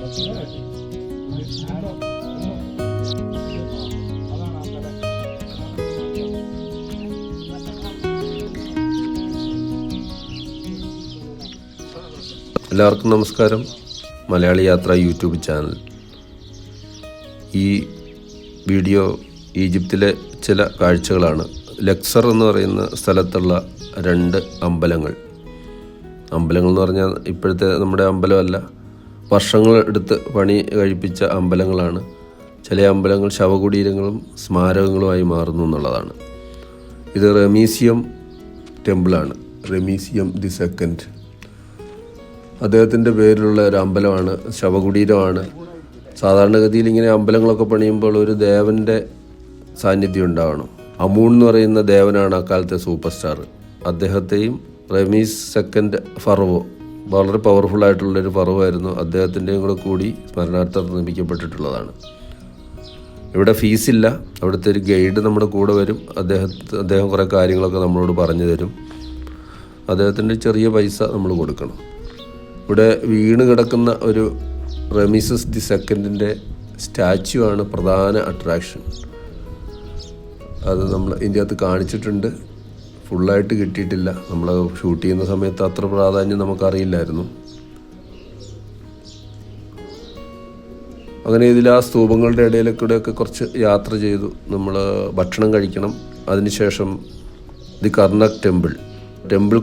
എല്ലാവർക്കും നമസ്കാരം. മലയാളി യാത്ര യൂട്യൂബ് ചാനൽ. ഈ വീഡിയോ ഈജിപ്തിലെ ചില കാഴ്ചകളാണ്. ലക്സർ എന്ന് പറയുന്ന സ്ഥലത്തുള്ള 2 അമ്പലങ്ങൾ എന്ന് പറഞ്ഞാൽ ഇപ്പോഴത്തെ നമ്മുടെ അമ്പലമല്ല, വർഷങ്ങൾ എടുത്ത് പണി കഴിപ്പിച്ച അമ്പലങ്ങളാണ്. ചില അമ്പലങ്ങൾ ശവകുടീരങ്ങളും സ്മാരകങ്ങളുമായി മാറുന്നു എന്നുള്ളതാണ്. ഇത് റമീസിയം ടെമ്പിളാണ്. റമീസിയം ദി സെക്കൻഡ് അദ്ദേഹത്തിൻ്റെ പേരിലുള്ള ഒരു അമ്പലമാണ്, ശവകുടീരമാണ്. സാധാരണഗതിയിൽ ഇങ്ങനെ അമ്പലങ്ങളൊക്കെ പണിയുമ്പോൾ ഒരു ദേവൻ്റെ സാന്നിധ്യം ഉണ്ടാവണം. അമൂൺ എന്ന് പറയുന്ന ദേവനാണ് അക്കാലത്തെ സൂപ്പർ സ്റ്റാർ. അദ്ദേഹത്തെയും റമീസ് സെക്കൻഡ് ഫറവോ, വളരെ പവർഫുള്ളായിട്ടുള്ളൊരു ഫറവായിരുന്നു, അദ്ദേഹത്തിൻ്റെയും കൂടി സ്മരണാർത്ഥം നിർമ്മിക്കപ്പെട്ടിട്ടുള്ളതാണ്. ഇവിടെ ഫീസില്ല. അവിടുത്തെ ഒരു ഗൈഡ് നമ്മുടെ കൂടെ വരും. അദ്ദേഹം കുറേ കാര്യങ്ങളൊക്കെ നമ്മളോട് പറഞ്ഞു തരും. അദ്ദേഹത്തിൻ്റെ ചെറിയ പൈസ നമ്മൾ കൊടുക്കണം. ഇവിടെ വീണ് കിടക്കുന്ന ഒരു റമീസസ് ദി സെക്കൻഡിൻ്റെ സ്റ്റാച്യു ആണ് പ്രധാന അട്രാക്ഷൻ. അത് നമ്മൾ ഇതിൻ്റെ കാണിച്ചിട്ടുണ്ട്. ഫുള്ളായിട്ട് കിട്ടിയിട്ടില്ല. നമ്മൾ ഷൂട്ട് ചെയ്യുന്ന സമയത്ത് അത്ര പ്രാധാന്യം നമുക്കറിയില്ലായിരുന്നു. അങ്ങനെ ഇതിൽ ആ സ്തൂപങ്ങളുടെ ഇടയിലൂടെയൊക്കെ കുറച്ച് യാത്ര ചെയ്തു. നമ്മൾ ഭക്ഷണം കഴിക്കണം. അതിനുശേഷം ദി കർണക് ടെമ്പിൾ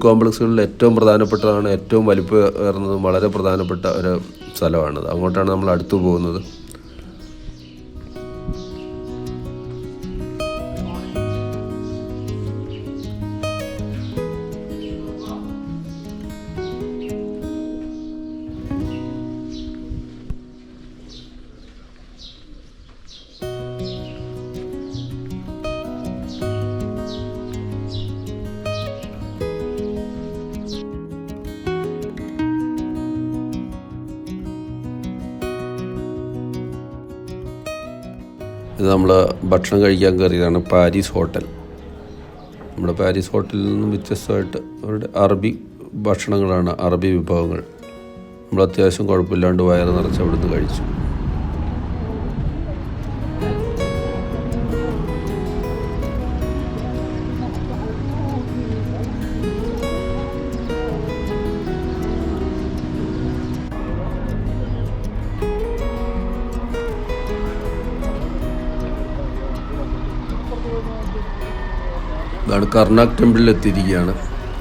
കോംപ്ലക്സുകളിൽ ഏറ്റവും പ്രധാനപ്പെട്ടതാണ്, ഏറ്റവും വലിപ്പമേറുന്നതും വളരെ പ്രധാനപ്പെട്ട ഒരു സ്ഥലമാണത്. അങ്ങോട്ടാണ് നമ്മൾ അടുത്തു പോകുന്നത്. ഇത് നമ്മൾ ഭക്ഷണം കഴിക്കാൻ കയറിയതാണ് പാരീസ് ഹോട്ടൽ. നമ്മുടെ പാരീസ് ഹോട്ടലിൽ നിന്നും വ്യത്യസ്തമായിട്ട് അവരുടെ അറബി ഭക്ഷണങ്ങളാണ്, അറബി വിഭവങ്ങൾ. നമ്മൾ അത്യാവശ്യം കുഴപ്പമില്ലാണ്ട് വയറ് നിറച്ച് അവിടുന്ന് കഴിച്ചു. ഇതാണ് കർണാക് ടെമ്പിളിൽ എത്തിയിരിക്കുകയാണ്.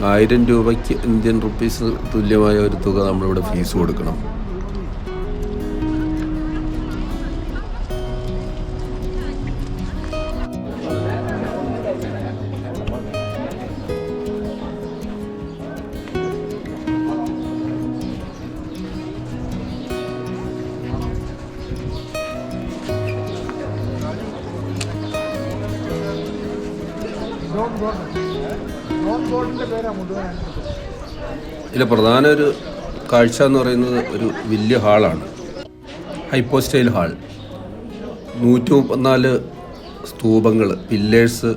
1000 രൂപയ്ക്ക് ഇന്ത്യൻ റുപ്പീസ് തുല്യമായ ഒരു തുക നമ്മളിവിടെ ഫീസ് കൊടുക്കണം. ഇതിലെ പ്രധാന ഒരു കാഴ്ച എന്ന് പറയുന്നത് ഒരു വലിയ ഹാളാണ്, ഹൈപ്പോസ്റ്റൈൽ ഹാൾ. 134 സ്തൂപങ്ങൾ, പില്ലേഴ്സ്,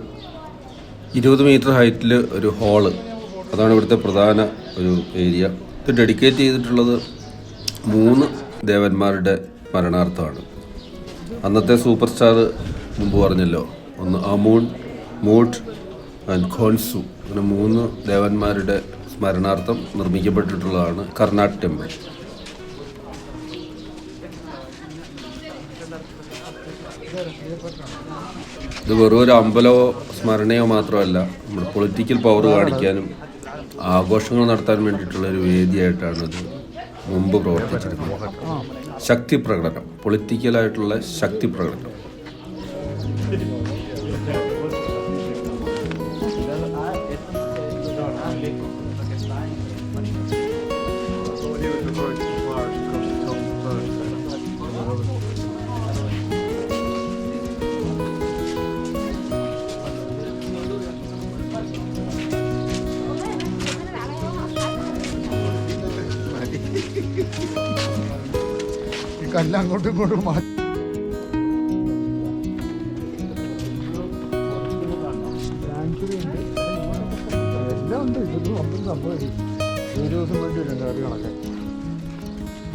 20 മീറ്റർ ഹൈറ്റിൽ ഒരു ഹാള്. അതാണ് ഇവിടുത്തെ പ്രധാന ഒരു ഏരിയ. ഇത് ഡെഡിക്കേറ്റ് ചെയ്തിട്ടുള്ളത് 3 ദേവന്മാരുടെ സ്മരണാർത്ഥമാണ്. അന്നത്തെ സൂപ്പർ സ്റ്റാർ മുമ്പ് പറഞ്ഞല്ലോ, ഒന്ന് അമൂൺ, മൂട്ട് ആൻഡ് ഖോൻസു. അങ്ങനെ 3 ദേവന്മാരുടെ സ്മരണാർത്ഥം നിർമ്മിക്കപ്പെട്ടിട്ടുള്ളതാണ് കർണാക് ടെമ്പിൾ. ഇത് വെറും ഒരു അമ്പലമോ സ്മരണയോ മാത്രമല്ല, നമ്മുടെ പൊളിറ്റിക്കൽ പവർ കാണിക്കാനും ആഘോഷങ്ങൾ നടത്താൻ വേണ്ടിയിട്ടുള്ള ഒരു വേദിയായിട്ടാണ് ഇത് മുമ്പ് പ്രവർത്തിച്ചിരുന്നത്. ശക്തി പ്രകടനം, പൊളിറ്റിക്കലായിട്ടുള്ള ശക്തി പ്രകടനം. കല്ല് അങ്ങോട്ടും ഇങ്ങോട്ടും മാറ്റി എല്ലാം ഉണ്ട്. ഇതൊന്നും ഒന്നും സംഭവിക്കും. 7 ദിവസം വേണ്ടി വരും കറി കണക്കെ.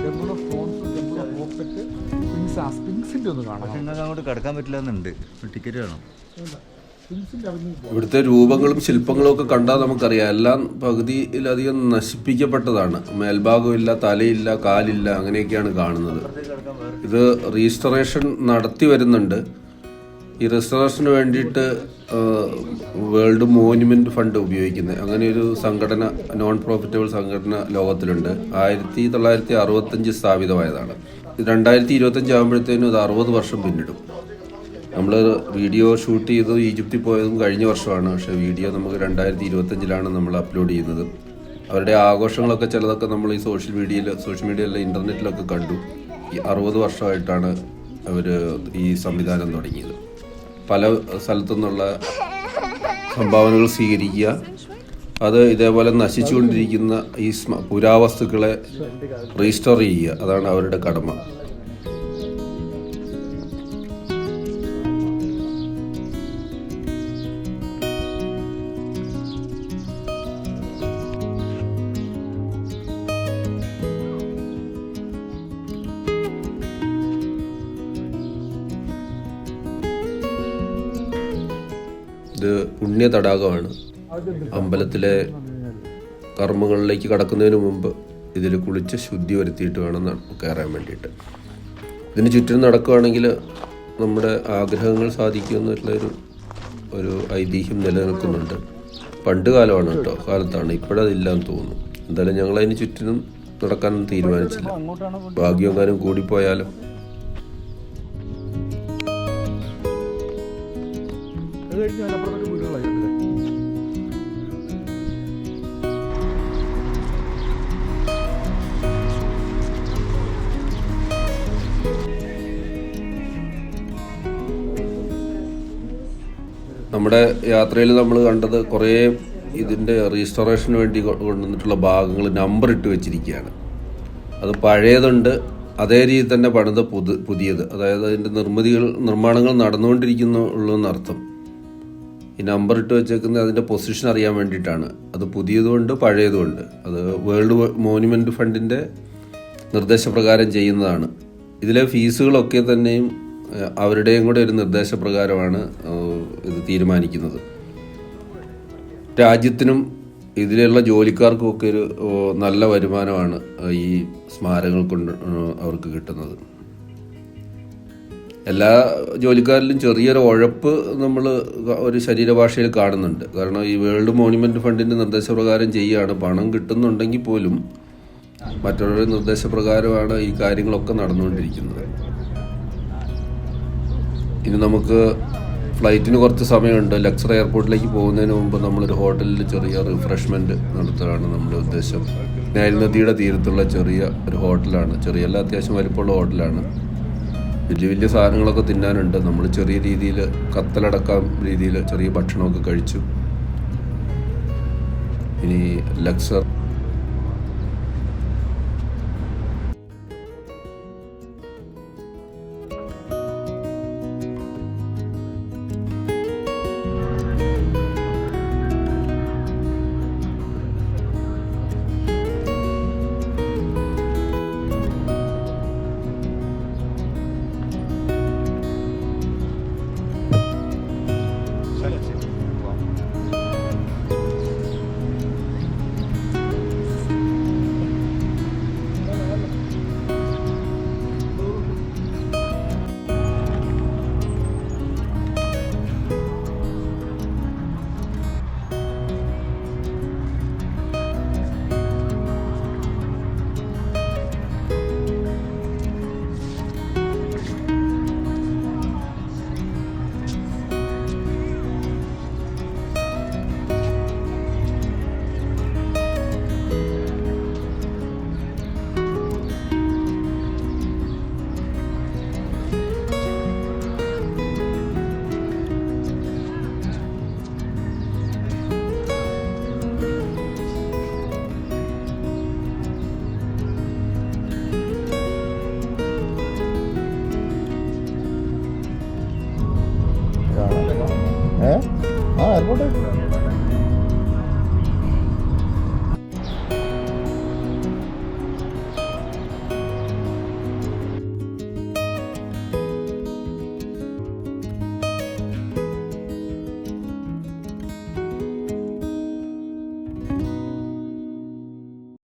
Temple of phones, temple of സ്പിങ്സിന്റെ ഒന്ന് കാണാം. നിങ്ങൾക്ക് അങ്ങോട്ട് കിടക്കാൻ പറ്റില്ല എന്നുണ്ട്, ടിക്കറ്റ് വേണം. സ്പിങ്സിന്റെ അവിടുന്ന് ഇവിടുത്തെ രൂപങ്ങളും ശില്പങ്ങളും ഒക്കെ കണ്ടാൽ നമുക്കറിയാം എല്ലാം പകുതിയിലധികം നശിപ്പിക്കപ്പെട്ടതാണ്. മേൽഭാഗമില്ല, തലയില്ല, കാലില്ല, അങ്ങനെയൊക്കെയാണ് കാണുന്നത്. ഇത് റീസ്റ്റോറേഷൻ നടത്തി വരുന്നുണ്ട്. ഈ റെസ്റ്റോറേഷന് വേണ്ടിയിട്ട് വേൾഡ് മോണ്യുമെന്റ് ഫണ്ട് ഉപയോഗിക്കുന്നത്, അങ്ങനെ ഒരു സംഘടന, നോൺ പ്രോഫിറ്റബിൾ സംഘടന ലോകത്തിലുണ്ട്. 1965 സ്ഥാപിതമായതാണ്. 2025 ആകുമ്പോഴത്തേനും ഇത് 60 വർഷം പിന്നിടും. നമ്മൾ വീഡിയോ ഷൂട്ട് ചെയ്തത് ഈജിപ്തിൽ പോയതും കഴിഞ്ഞ വർഷമാണ്. പക്ഷേ വീഡിയോ നമുക്ക് 2025 നമ്മൾ അപ്ലോഡ് ചെയ്യുന്നത്. അവരുടെ ആഘോഷങ്ങളൊക്കെ ചിലതൊക്കെ നമ്മൾ ഈ സോഷ്യൽ മീഡിയയിലെ ഇൻ്റർനെറ്റിലൊക്കെ കണ്ടു. ഈ 60 വർഷമായിട്ടാണ് അവർ ഈ സംവിധാനം തുടങ്ങിയത്. പല സ്ഥലത്തു നിന്നുള്ള സംഭാവനകൾ സ്വീകരിക്കുക, അത് ഇതേപോലെ നശിച്ചുകൊണ്ടിരിക്കുന്ന ഈ പുരാവസ്തുക്കളെ റീസ്റ്റോർ ചെയ്യുക, അതാണ് അവരുടെ കടമ. ഇത് പുണ്യ തടാകമാണ്. അമ്പലത്തിലെ കർമ്മങ്ങളിലേക്ക് കടക്കുന്നതിന് മുമ്പ് ഇതിൽ കുളിച്ച് ശുദ്ധി വരുത്തിയിട്ട് വേണം കയറാൻ വേണ്ടിയിട്ട്. ഇതിന് ചുറ്റും നടക്കുകയാണെങ്കിൽ നമ്മുടെ ആഗ്രഹങ്ങൾ സാധിക്കുമെന്നുള്ളൊരു ഐതിഹ്യം നിലനിൽക്കുന്നുണ്ട്. പണ്ട് കാലമാണ് കേട്ടോ, കാലത്താണ്, ഇപ്പോഴതില്ലാന്ന് തോന്നുന്നു. എന്തായാലും ഞങ്ങളതിന് ചുറ്റിനും നടക്കാനൊന്നും തീരുമാനിച്ചില്ല. ഭാഗ്യമെങ്ങാനും കൂടിപ്പോയാലോ. അത് കഴിഞ്ഞ് അതിനപ്പുറത്തൊക്കെ വീടുകളായി. നമ്മുടെ യാത്രയിൽ നമ്മൾ കണ്ടത് കുറേ ഇതിൻ്റെ റീസ്റ്റോറേഷന് വേണ്ടി കൊണ്ടുവന്നിട്ടുള്ള ഭാഗങ്ങൾ നമ്പർ ഇട്ട് വെച്ചിരിക്കുകയാണ്. അത് പഴയതുണ്ട്, അതേ രീതിയിൽ തന്നെ പണിത് പുതിയത്, അതായത് അതിൻ്റെ നിർമ്മാണങ്ങൾ നടന്നുകൊണ്ടിരിക്കുന്നുള്ളൂ എന്നർത്ഥം. ഈ നമ്പർ ഇട്ട് വെച്ചേക്കുന്നത് അതിൻ്റെ പൊസിഷൻ അറിയാൻ വേണ്ടിയിട്ടാണ്. അത് പുതിയതുകൊണ്ട് പഴയതുകൊണ്ട്. അത് വേൾഡ് മോണ്യുമെൻ്റ് ഫണ്ടിൻ്റെ നിർദ്ദേശപ്രകാരം ചെയ്യുന്നതാണ്. ഇതിലെ ഫീസുകളൊക്കെ തന്നെയും അവരുടെയും കൂടെ ഒരു നിർദ്ദേശപ്രകാരമാണ് ഇത് തീരുമാനിക്കുന്നത്. രാജ്യത്തിനും ഇതിലുള്ള ജോലിക്കാർക്കും ഒക്കെ ഒരു നല്ല വരുമാനമാണ് ഈ സ്മാരകങ്ങൾ കൊണ്ട് അവർക്ക് കിട്ടുന്നത്. എല്ലാ ജോലിക്കാരിലും ചെറിയൊരു ഉഴപ്പ് നമ്മൾ ഒരു ശരീരഭാഷയിൽ കാണുന്നുണ്ട്. കാരണം ഈ വേൾഡ് മോണ്യുമെൻ്റ് ഫണ്ടിൻ്റെ നിർദ്ദേശപ്രകാരം ചെയ്യുകയാണ്. പണം കിട്ടുന്നുണ്ടെങ്കിൽ പോലും മറ്റുള്ളവരുടെ നിർദ്ദേശപ്രകാരമാണ് ഈ കാര്യങ്ങളൊക്കെ നടന്നുകൊണ്ടിരിക്കുന്നത്. ഇനി നമുക്ക് ഫ്ലൈറ്റിന് കുറച്ച് സമയമുണ്ട്. ലക്സർ എയർപോർട്ടിലേക്ക് പോകുന്നതിന് മുമ്പ് നമ്മളൊരു ഹോട്ടലിൽ ചെറിയ റിഫ്രഷ്മെൻറ്റ് നടത്തുകയാണ് നമ്മുടെ ഉദ്ദേശം. നൈൽ നദിയുടെ തീരത്തുള്ള ചെറിയ ഒരു ഹോട്ടലാണ്. ചെറിയല്ല, അത്യാവശ്യം വലിപ്പമുള്ള ഹോട്ടലാണ്. വലിയ വലിയ സാധനങ്ങളൊക്കെ തിന്നാനുണ്ട്. നമ്മൾ ചെറിയ രീതിയിൽ കത്തലടക്കം രീതിയിൽ ചെറിയ ഭക്ഷണമൊക്കെ കഴിച്ചു. ഇനി ലക്സർ എയർപോർട്ട്